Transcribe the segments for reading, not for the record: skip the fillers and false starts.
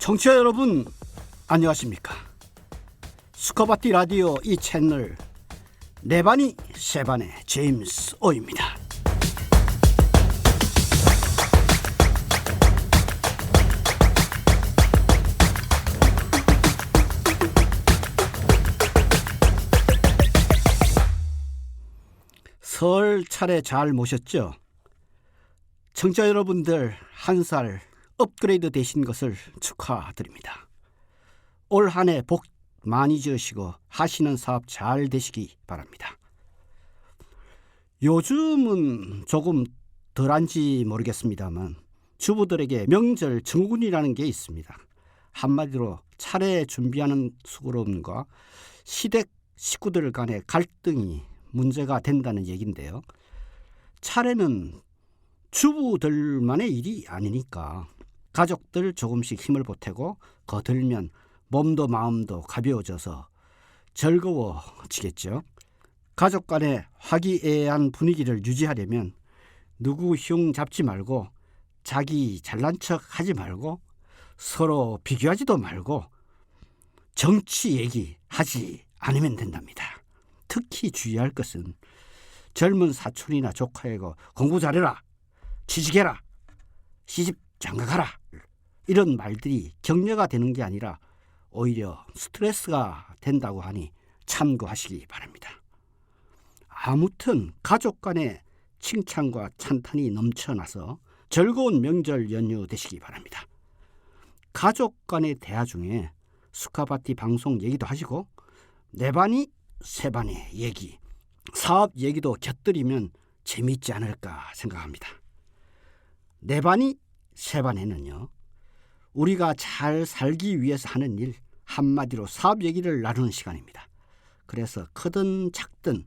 청취자 여러분 안녕하십니까? 스커바티 라디오 이 채널 네반이 세반의 제임스 오입니다. 설 차례 잘 모셨죠? 청취자 여러분들 한 살 업그레이드 되신 것을 축하드립니다. 올 한 해 복 많이 지으시고 하시는 사업 잘 되시기 바랍니다. 요즘은 조금 덜한지 모르겠습니다만 주부들에게 명절 증후군이라는 게 있습니다. 한마디로 차례 준비하는 수고로움과 시댁 식구들 간의 갈등이 문제가 된다는 얘기인데요. 차례는 주부들만의 일이 아니니까 가족들 조금씩 힘을 보태고 거들면 몸도 마음도 가벼워져서 즐거워지겠죠. 가족 간의 화기애애한 분위기를 유지하려면 누구 흉 잡지 말고 자기 잘난 척 하지 말고 서로 비교하지도 말고 정치 얘기하지 않으면 된답니다. 특히 주의할 것은 젊은 사촌이나 조카에게 공부 잘해라, 취직해라, 시집 장가가라 이런 말들이 격려가 되는 게 아니라 오히려 스트레스가 된다고 하니 참고하시기 바랍니다. 아무튼 가족 간의 칭찬과 찬탄이 넘쳐나서 즐거운 명절 연휴 되시기 바랍니다. 가족 간의 대화 중에 스카바티 방송 얘기도 하시고 네반이 세반의 얘기, 사업 얘기도 곁들이면 재미있지 않을까 생각합니다. 네반이 세반에는요, 우리가 잘 살기 위해서 하는 일, 한마디로 사업 얘기를 나누는 시간입니다. 그래서 크든 작든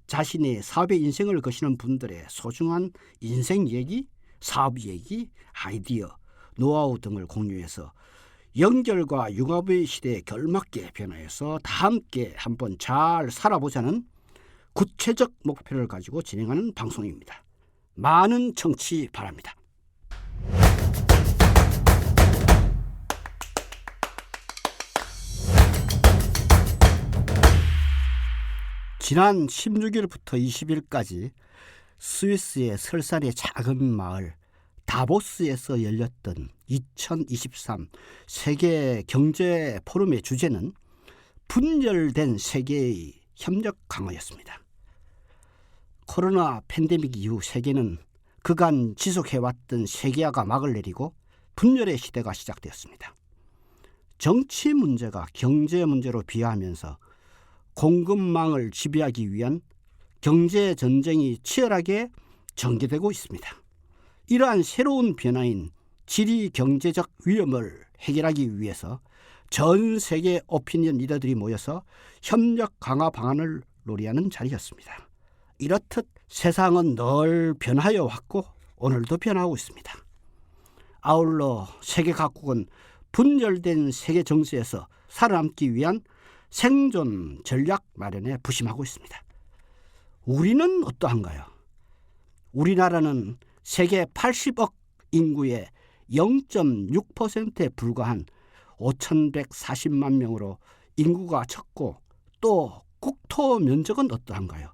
자신의 사업의 인생을 거시는 분들의 소중한 인생 얘기, 사업 얘기, 아이디어, 노하우 등을 공유해서 연결과 융합의 시대에 걸맞게 변화해서 다 함께 한번 잘 살아보자는 구체적 목표를 가지고 진행하는 방송입니다. 많은 청취 바랍니다. 지난 16일부터 20일까지 스위스의 설산의 작은 마을 다보스에서 열렸던 2023 세계 경제 포럼의 주제는 분열된 세계의 협력 강화였습니다. 코로나 팬데믹 이후 세계는 그간 지속해왔던 세계화가 막을 내리고 분열의 시대가 시작되었습니다. 정치 문제가 경제 문제로 비화하면서 공급망을 지배하기 위한 경제 전쟁이 치열하게 전개되고 있습니다. 이러한 새로운 변화인 지리 경제적 위험을 해결하기 위해서 전 세계 오피니언 리더들이 모여서 협력 강화 방안을 논의하는 자리였습니다. 이렇듯 세상은 늘 변하여 왔고 오늘도 변하고 있습니다. 아울러 세계 각국은 분열된 세계 정세에서 살아남기 위한 생존 전략 마련에 부심하고 있습니다. 우리는 어떠한가요? 우리나라는 세계 80억 인구의 0.6%에 불과한 5,140만 명으로 인구가 적고 또 국토 면적은 어떠한가요?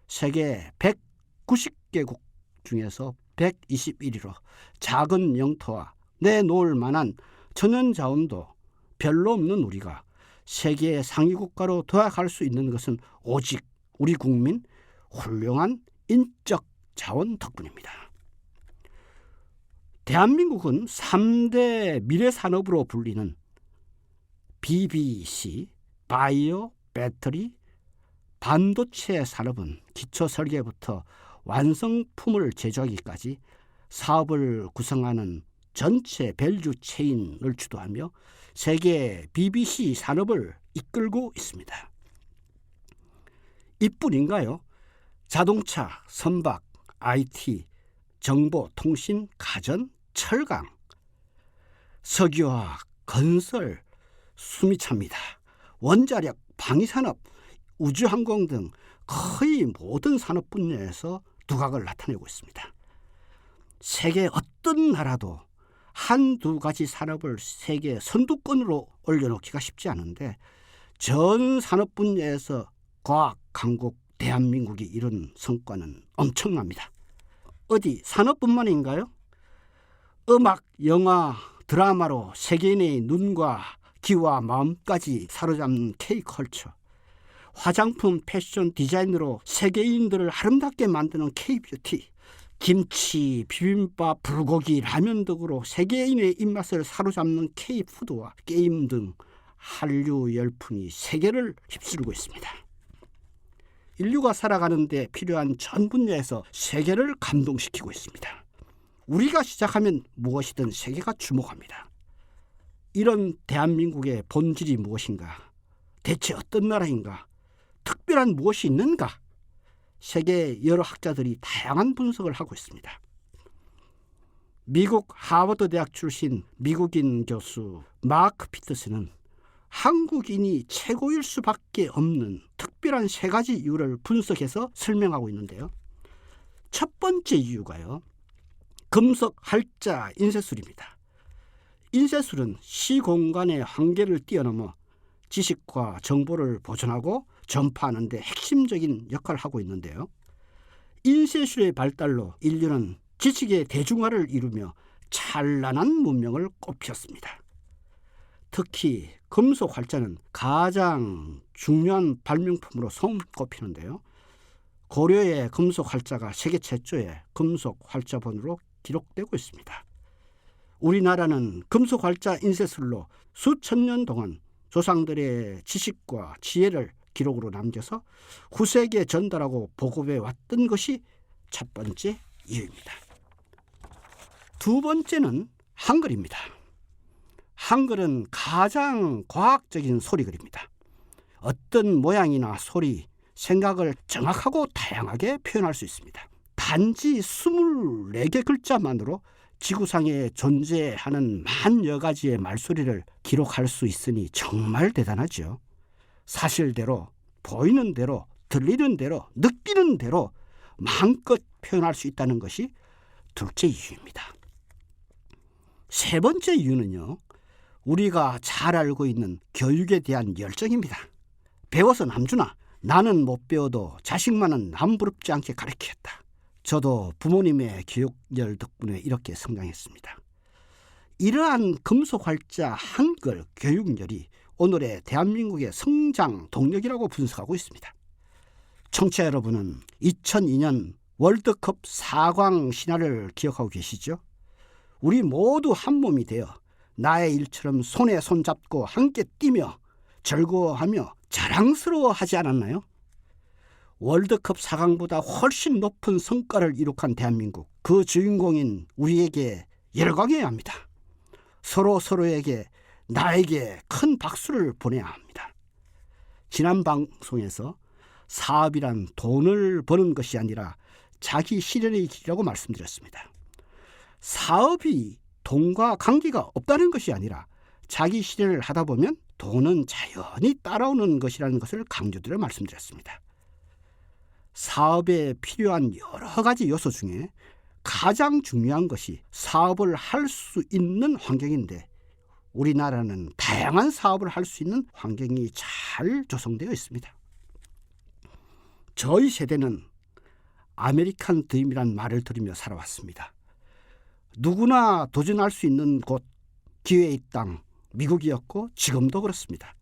세계 190개국 중에서 121위로 작은 영토와 내놓을 만한 천연자원도 별로 없는 우리가 세계 상위 국가로 도약할 수 있는 것은 오직 우리 국민 훌륭한 인적 자원 덕분입니다. 대한민국은 3대 미래산업으로 불리는 BBC, 바이오, 배터리, 반도체 산업은 기초 설계부터 완성품을 제조하기까지 사업을 구성하는 전체 밸류 체인을 주도하며 세계 BBC 산업을 이끌고 있습니다. 이뿐인가요? 자동차, 선박, IT, 정보, 통신, 가전, 철강, 석유화학, 건설, 숨이 찹니다. 원자력, 방위산업, 우주항공 등 거의 모든 산업 분야에서 두각을 나타내고 있습니다. 세계 어떤 나라도 한두 가지 산업을 세계 선두권으로 올려놓기가 쉽지 않은데 전 산업 분야에서 과학 강국 대한민국이 이룬 성과는 엄청납니다. 어디 산업뿐만인가요? 음악, 영화, 드라마로 세계인의 눈과 귀와 마음까지 사로잡는 K컬처, 화장품, 패션, 디자인으로 세계인들을 아름답게 만드는 K뷰티, 김치, 비빔밥, 불고기, 라면 등으로 세계인의 입맛을 사로잡는 K푸드와 게임 등 한류 열풍이 세계를 휩쓸고 있습니다. 인류가 살아가는 데 필요한 전 분야에서 세계를 감동시키고 있습니다. 우리가 시작하면 무엇이든 세계가 주목합니다. 이런 대한민국의 본질이 무엇인가? 대체 어떤 나라인가? 특별한 무엇이 있는가? 세계 여러 학자들이 다양한 분석을 하고 있습니다. 미국 하버드 대학 출신 미국인 교수 마크 피터스는 한국인이 최고일 수밖에 없는 특별한 3가지 이유를 분석해서 설명하고 있는데요. 첫 번째 이유가요, 금속 활자 인쇄술입니다. 인쇄술은 시공간의 한계를 뛰어넘어 지식과 정보를 보존하고 전파하는 데 핵심적인 역할을 하고 있는데요. 인쇄술의 발달로 인류는 지식의 대중화를 이루며 찬란한 문명을 꽃피웠습니다. 특히 금속 활자는 가장 중요한 발명품으로 손꼽히는데요. 고려의 금속 활자가 세계 최초의 금속 활자본으로 기록되고 있습니다. 우리나라는 금속 활자 인쇄술로 수천 년 동안 조상들의 지식과 지혜를 기록으로 남겨서 후세기에 전달하고 보급해 왔던 것이 첫 번째 이유입니다. 두 번째는 한글입니다. 한글은 가장 과학적인 소리글입니다. 어떤 모양이나 소리, 생각을 정확하고 다양하게 표현할 수 있습니다. 단지 24개 글자만으로 지구상에 존재하는 만여 가지의 말소리를 기록할 수 있으니 정말 대단하죠. 사실대로, 보이는 대로, 들리는 대로, 느끼는 대로 마음껏 표현할 수 있다는 것이 둘째 이유입니다. 세 번째 이유는요, 우리가 잘 알고 있는 교육에 대한 열정입니다. 배워서 남주나, 나는 못 배워도 자식만은 남부럽지 않게 가르치겠다. 저도 부모님의 교육열 덕분에 이렇게 성장했습니다. 이러한 금속활자 한글 교육열이 오늘의 대한민국의 성장 동력이라고 분석하고 있습니다. 청취자 여러분은 2002년 월드컵 4광 신화를 기억하고 계시죠? 우리 모두 한 몸이 되어 나의 일처럼 손에 손잡고 함께 뛰며 즐거워하며 자랑스러워하지 않았나요? 월드컵 4강보다 훨씬 높은 성과를 이룩한 대한민국, 그 주인공인 우리에게 열광해야 합니다. 서로에게 나에게 큰 박수를 보내야 합니다. 지난 방송에서 사업이란 돈을 버는 것이 아니라 자기 실현의 길이라고 말씀드렸습니다. 사업이 돈과 관계가 없다는 것이 아니라 자기 실현을 하다 보면 돈은 자연히 따라오는 것이라는 것을 강조드려 말씀드렸습니다. 사업에 필요한 여러 가지 요소 중에 가장 중요한 것이 사업을 할 수 있는 환경인데, 우리나라는 다양한 사업을 할 수 있는 환경이 잘 조성되어 있습니다. 저희 세대는 아메리칸 드림이란 말을 들으며 살아왔습니다. 누구나 도전할 수 있는 곳, 기회의 땅, 미국이었고 지금도 그렇습니다.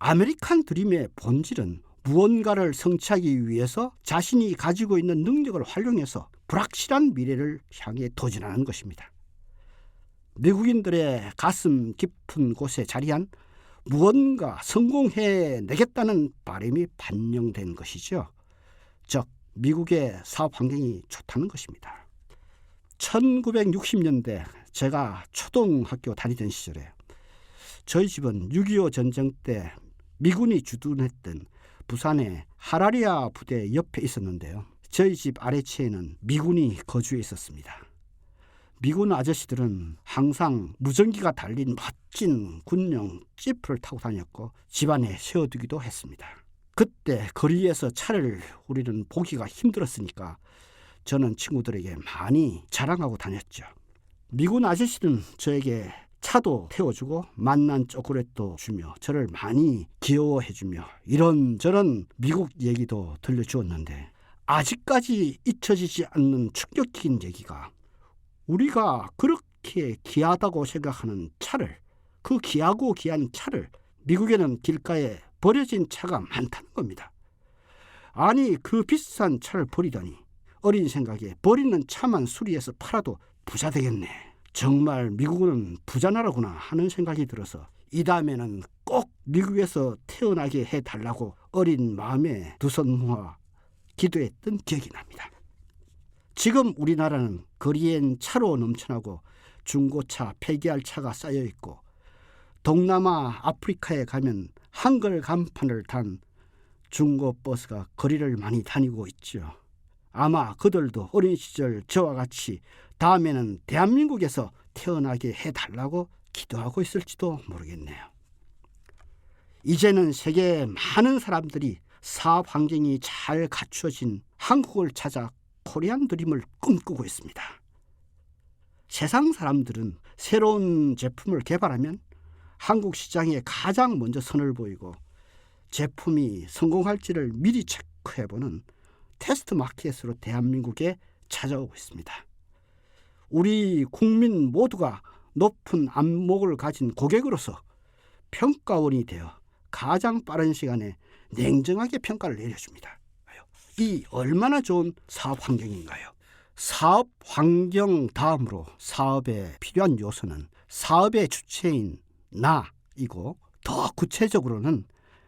아메리칸 드림의 본질은 무언가를 성취하기 위해서 자신이 가지고 있는 능력을 활용해서 불확실한 미래를 향해 도전하는 것입니다. 미국인들의 가슴 깊은 곳에 자리한 무언가 성공해내겠다는 바람이 반영된 것이죠. 즉 미국의 사업 환경이 좋다는 것입니다. 1960년대 제가 초등학교 다니던 시절에 저희 집은 6.25 전쟁 때 미군이 주둔했던 부산의 하라리아 부대 옆에 있었는데요. 저희 집 아래층에는 미군이 거주해 있었습니다. 미군 아저씨들은 항상 무전기가 달린 멋진 군용 지프를 타고 다녔고 집안에 세워두기도 했습니다. 그때 거리에서 차를 우리는 보기가 힘들었으니까 저는 친구들에게 많이 자랑하고 다녔죠. 미군 아저씨는 저에게 차도 태워주고 맛난 초콜릿도 주며 저를 많이 귀여워해주며 이런저런 미국 얘기도 들려주었는데 아직까지 잊혀지지 않는 충격적인 얘기가 우리가 그렇게 귀하다고 생각하는 차를, 그 귀하고 귀한 차를 미국에는 길가에 버려진 차가 많다는 겁니다. 아니 그 비싼 차를 버리다니 어린 생각에 버리는 차만 수리해서 팔아도 부자 되겠네. 정말 미국은 부자 나라구나 하는 생각이 들어서 이 다음에는 꼭 미국에서 태어나게 해달라고 어린 마음에 두 손 모아 기도했던 기억이 납니다. 지금 우리나라는 거리엔 차로 넘쳐나고 중고차, 폐기할 차가 쌓여있고 동남아, 아프리카에 가면 한글 간판을 단 중고버스가 거리를 많이 다니고 있죠. 아마 그들도 어린 시절 저와 같이 다음에는 대한민국에서 태어나게 해달라고 기도하고 있을지도 모르겠네요. 이제는 세계의 많은 사람들이 사업 환경이 잘 갖추어진 한국을 찾아 코리안 드림을 꿈꾸고 있습니다. 세상 사람들은 새로운 제품을 개발하면 한국 시장에 가장 먼저 선을 보이고 제품이 성공할지를 미리 체크해보는 테스트 마켓으로 대한민국에 찾아오고 있습니다. 우리 국민 모두가 높은 안목을 가진 고객으로서 평가원이 되어 가장 빠른 시간에 냉정하게 평가를 내려줍니다. 이 얼마나 좋은 사업 환경인가요? 사업 환경 다음으로 사업에 필요한 요소는 사업의 주체인 나이고 더 구체적으로는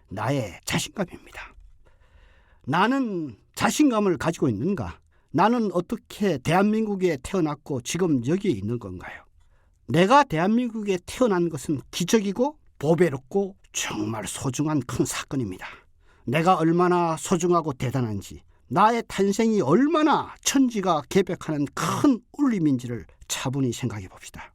나의 자신감입니다. 나는 자신감을 가지고 있는가? 나는 어떻게 대한민국에 태어났고 지금 여기에 있는 건가요? 내가 대한민국에 태어난 것은 기적이고 보배롭고 정말 소중한 큰 사건입니다. 내가 얼마나 소중하고 대단한지, 나의 탄생이 얼마나 천지가 개벽하는 큰 울림인지를 차분히 생각해 봅시다.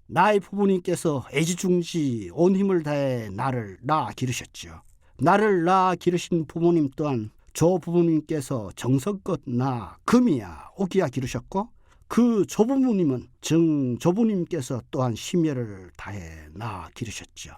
나의 부모님께서 애지중지 온 힘을 다해 나를 낳아 기르셨죠. 나를 낳아 기르신 부모님 또한 조 부모님께서 정성껏 나 금이야 오기야 기르셨고 그 조부모님은 정조부님께서 또한 심혈을 다해 나 기르셨죠.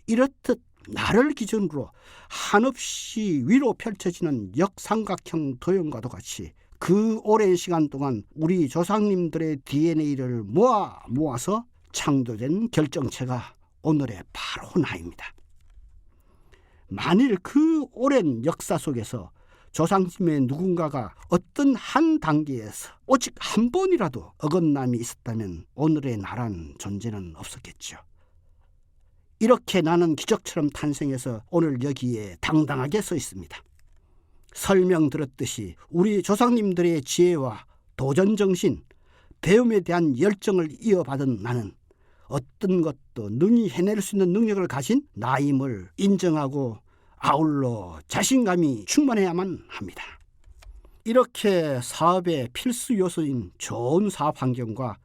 이렇듯 나를 기준으로 한없이 위로 펼쳐지는 역삼각형 도형과도 같이 그 오랜 시간 동안 우리 조상님들의 DNA를 모아서 창조된 결정체가 오늘의 바로 나입니다. 만일 그 오랜 역사 속에서 조상님의 누군가가 어떤 한 단계에서 오직 한 번이라도 어긋남이 있었다면 오늘의 나란 존재는 없었겠죠. 이렇게 나는 기적처럼 탄생해서 오늘 여기에 당당하게 서 있습니다. 설명 들었듯이 우리 조상님들의 지혜와 도전정신, 배움에 대한 열정을 이어받은 나는 어떤 것도 능히 해낼 수 있는 능력을 가진 나임을 인정하고 아울러 자신감이 충만해야만 합니다. 이렇게 사업의 필수 요소인 좋은 사업 환경과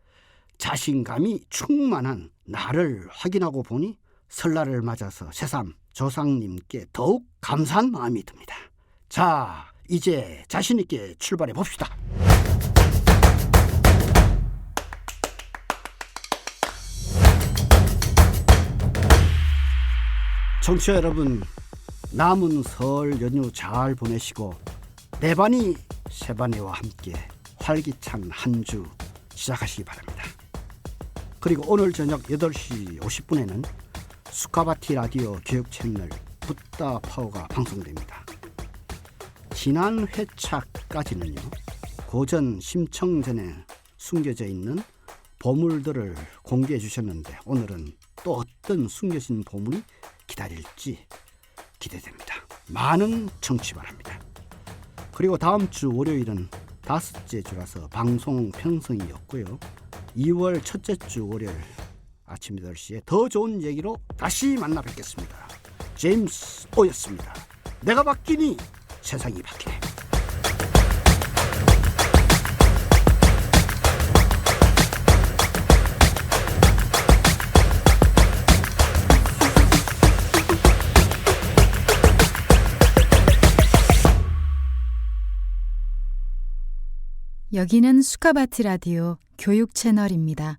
자신감이 충만한 나를 확인하고 보니 설날을 맞아서 새삼 조상님께 더욱 감사한 마음이 듭니다. 자, 이제 자신 있게 출발해 봅시다. 청취자 여러분, 남은 설 연휴 잘 보내시고 내반이 세반이와 함께 활기찬 한 주 시작하시기 바랍니다. 그리고 오늘 저녁 8시 50분에는 수카바티 라디오 교육 채널 붓다 파워가 방송됩니다. 지난 회차까지는요, 고전 심청전에 숨겨져 있는 보물들을 공개해 주셨는데 오늘은 또 어떤 숨겨진 보물이 기다릴지 기대됩니다. 많은 청취 바랍니다. 그리고 다음 주 월요일은 5째 주라서 방송 편성이었고요. 2월 첫째 주 월요일 아침 8시에 더 좋은 얘기로 다시 만나 뵙겠습니다. 제임스 오였습니다. 내가 바뀌니 세상이 바뀌네. 여기는 수카바티 라디오 교육 채널입니다.